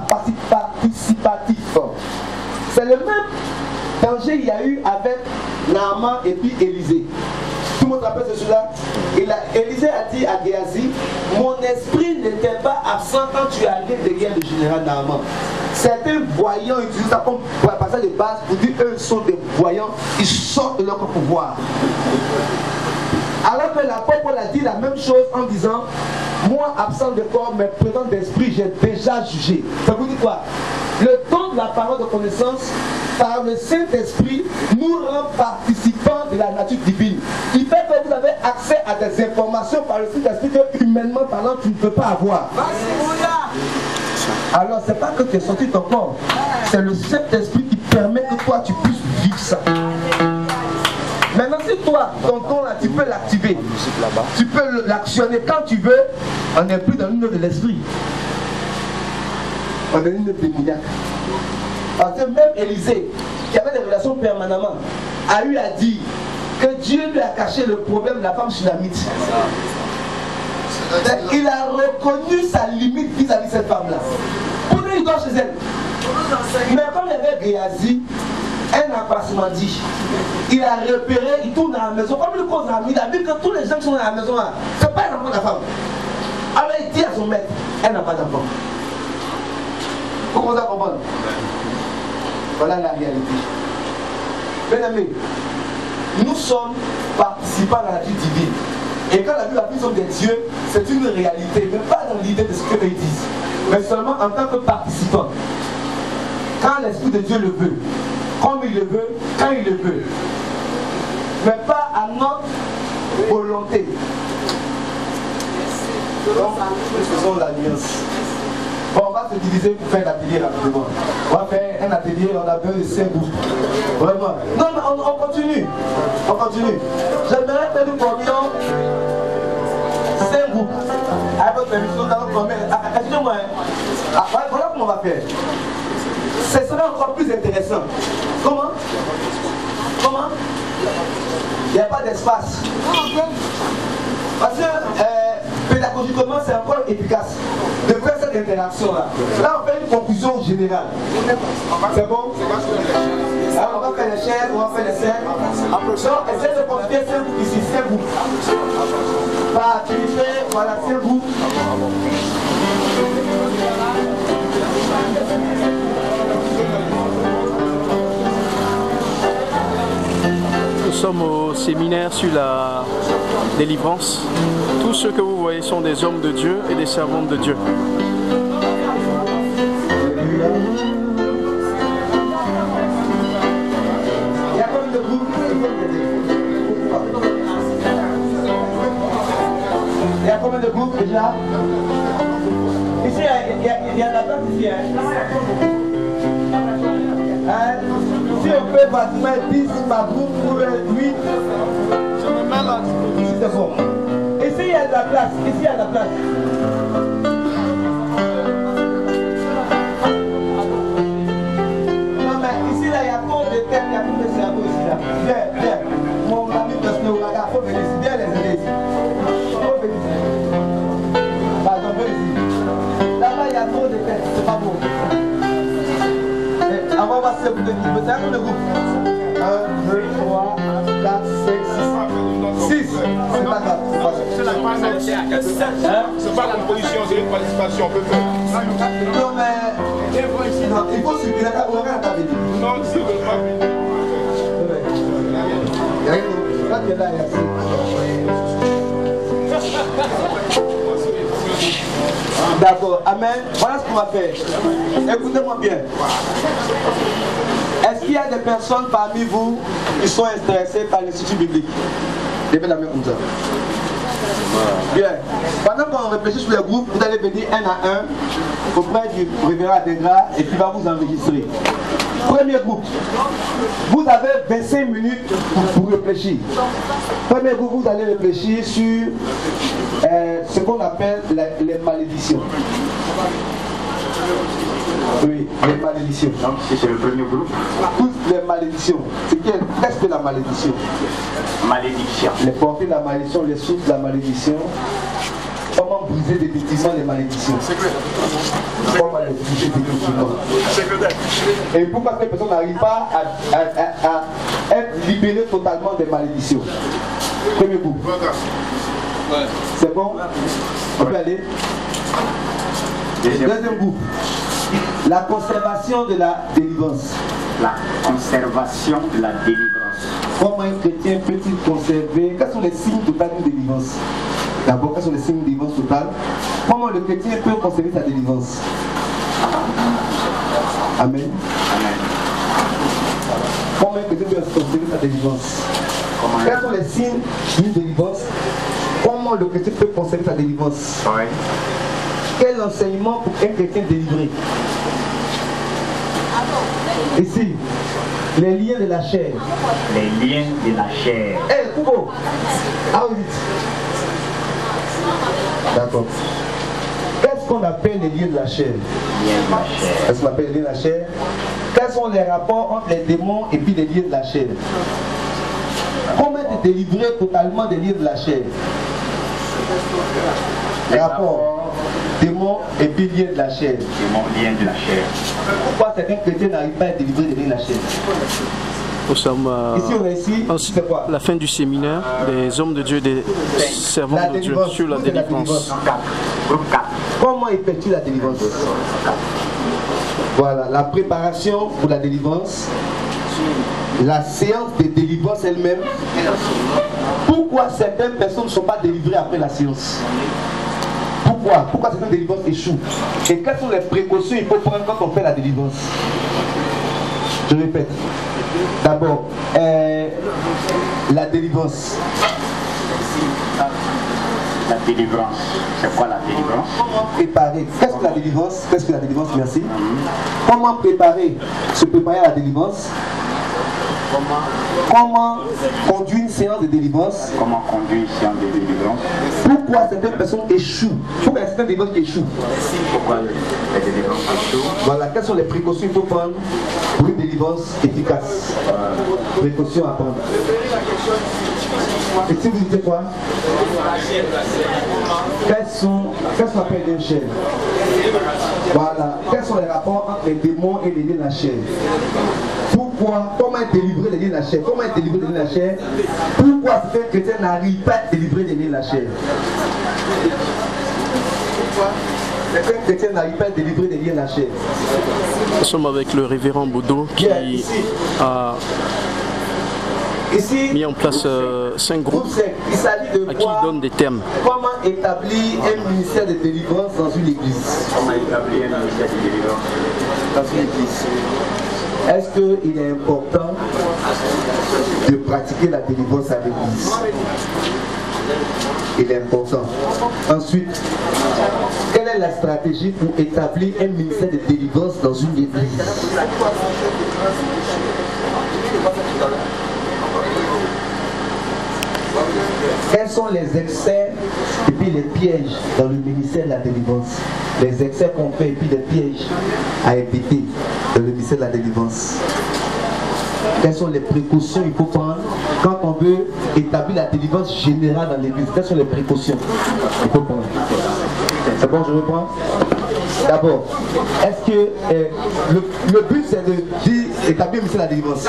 participatif. C'est le même danger qu'il y a eu avec Naaman et puis Élisée. Tout le monde rappelle de cela. Élisée a dit à Géasi, mon esprit n'était pas absent quand tu es allé derrière le général Naaman. Certains voyants utilisent ça comme passage de base pour dire eux sont des voyants, ils sortent de leur pouvoir. Alors que l'apôtre Paul a dit la même chose en disant, moi absent de corps mais présent d'esprit, j'ai déjà jugé. Ça vous dit quoi? Le don de la parole de connaissance par le Saint-Esprit nous rend participants de la nature divine. Il fait que vous avez accès à des informations par le Saint-Esprit que humainement parlant tu ne peux pas avoir. Alors c'est pas que tu es sorti de ton corps, c'est le Saint-Esprit qui permet que toi tu puisses vivre ça. Maintenant si toi, ton don là, tu peux l'activer, tu peux l'actionner quand tu veux, on n'est plus dans l'une de l'esprit. On est une démoniaque. Parce que même Élisée, qui avait des relations permanemment, a eu à dire que Dieu lui a caché le problème de la femme sunamite. Il a reconnu sa limite vis-à-vis de cette femme-là. Pourtant, il dort chez elle. Mais comme il y avait Géasi, un appartement dit, il a repéré, il tourne à la maison. Comme le cause il a vu que tous les gens qui sont dans la maison, ce n'est pas un enfant de la femme. Alors il dit à son maître, elle n'a pas d'enfant. Vous commencez à comprendre? Voilà la réalité. Bien aimés, nous sommes participants à la vie divine. Et quand la vie sont des dieux, c'est une réalité, mais pas dans l'idée de ce qu'eux disent, mais seulement en tant que participants. Quand l'Esprit de Dieu le veut, comme il le veut, quand il le veut, mais pas à notre volonté. Donc, faisons l'alliance. Bon, on va se diviser pour faire l'atelier rapidement. On va faire un atelier, on a besoin de 5 groupes. Vraiment. Non, mais on continue. On continue. J'aimerais que nous formions 5 groupes. Avec votre permission, nous allons former. Excusez-moi. Voilà comment on va faire. Ce sera encore plus intéressant. Comment? Comment? Il n'y a pas d'espace. Parce que pédagogiquement, c'est encore efficace de faire cette interaction-là. Là, on fait une conclusion générale. C'est bon? Alors, on va faire les chaînes, on va faire les scènes. Donc, essayez de construire 5 groupes ici, 5 groupes. Par activité, voilà, 5 groupes. Nous sommes au séminaire sur la délivrance. Tous ceux que vous voyez sont des hommes de Dieu et des servantes de Dieu. Il y a combien de groupes? Il y a combien de groupes déjà? Ici, il y a la place ici. Si on peut pratiquement 10 par groupe ou 8, je me mets là. Ici c'est bon. Ici il y a de la place. Ici il y a de la place. Non mais ici là il y a trop de têtes, il y a trop de cerveaux ici là. Viens, viens. Mon ami de ce il faut venir ici. Viens les aider ici. Il faut venir ici. Pardon, viens ici. Là-bas il y a trop de têtes, c'est pas beau. On va voir si vous devez c'est un de groupe. 1, 2, 3, 4, 5, 6. 6. C'est pas grave. C'est pas la position, c'est une participation, on peut faire. Non, mais il faut suivre la table. Non, si vous ne pas venir. Quand tu es là, il y a d'accord, amen. Voilà ce qu'on va faire. Écoutez-moi bien. Est-ce qu'il y a des personnes parmi vous qui sont intéressées par l'Institut biblique? Levez la main comme ça. Bien. Pendant qu'on réfléchit sur les groupes, vous allez venir un à un auprès du révérend Adégra et puis va vous enregistrer. Premier groupe, vous avez 25 minutes pour réfléchir. Premier groupe, vous allez réfléchir sur ce qu'on appelle les malédictions. Oui, les malédictions. Donc, si c'est le premier groupe. Toutes les malédictions. Qu'est-ce que la malédiction? Malédiction. Les portées de la malédiction, les sources de la malédiction. Comment briser utiliser définitivement les malédictions. Comment les utiliser définitivement. Et pourquoi ces personnes n'arrivent pas à être libérées totalement des malédictions? Premier coup. C'est bon? On peut aller? Deuxième groupe. La conservation de la délivrance. La conservation de la délivrance. Comment un chrétien peut-il conserver? Quels sont les signes totaux d'une délivrance? D'abord, quels sont les signes de délivrance totale? Comment le chrétien peut conserver sa délivrance? Amen. Amen. Comment un chrétien peut conserver sa délivrance? Quels sont les signes d'une délivrance? Comment le chrétien peut conserver sa délivrance? Oui. Quel enseignement pour un chrétien délivré? Ici, les liens de la chair. Les liens de la chair. Eh, Kubo, allons vite. D'accord. Qu'est-ce qu'on appelle les liens de la chair? Liens de la chair. Qu'est-ce qu'on appelle les liens de la chair? Quels sont les rapports entre les démons et puis les liens de la chair? Comment être délivré totalement des liens de la chair? Rapport, démons et puis liens de la chair. Démons, liens de la chair. Pourquoi certains chrétiens n'arrivent pas à être délivrés des liens de la chair? Nous sommes Ici, on est ici, c'est quoi? la fin du séminaire des hommes de Dieu, des servants de Dieu sur la délivrance. Groupe 4. Comment effectue la délivrance? Voilà, la préparation pour la délivrance, la séance de délivrance elle-même. Pourquoi certaines personnes ne sont pas délivrées après la séance? Pourquoi certaines délivrances échouent? Et quelles sont les précautions qu'il faut prendre quand on fait la délivrance? Je répète. D'abord, la délivrance. La délivrance. C'est quoi la délivrance? Comment préparer? Qu'est-ce que la délivrance? Qu'est-ce que la délivrance? Merci. Comment préparer? Se préparer à la délivrance? Comment conduire une séance de délivrance? Comment conduire une séance de délivrance? Pourquoi certaines personnes échouent? Pourquoi certaines délivrances échouent? Pourquoi les délivrances échouent? Voilà, quelles sont les précautions qu'il faut prendre pour une délivrance efficace? Précautions à prendre. Et si vous dites quoi? Qu'est-ce qu'on appelle une chair? Voilà, quels sont les rapports entre les démons et les liens de la chair? Pourquoi? Comment être délivré des liens de la chair? Comment être délivré des liens de la chair? Pourquoi certains chrétiens n'arrivent pas à être délivrés des liens de la chair? Pourquoi certains chrétiens n'arrivent pas à être délivrés des liens de la chair? Nous sommes avec le révérend Boudot qui a mis en place 5 groupes il s'agit de à qui il donne des thèmes. Comment établir un ministère de délivrance dans une église? Comment établir un ministère de délivrance dans une église? Est-ce qu'il est important de pratiquer la délivrance à l'église? Il est important. Ensuite, quelle est la stratégie pour établir un ministère de délivrance dans une église? Quels sont les excès et puis les pièges dans le ministère de la délivrance? Les excès qu'on fait et puis les pièges à éviter dans le ministère de la délivrance. Quelles sont les précautions qu'il faut prendre quand on veut établir la délivrance générale dans l'église? Quelles sont les précautions qu'il faut prendre? C'est bon, je reprends. D'abord, est-ce que le but c'est de établir le ministère de la délivrance?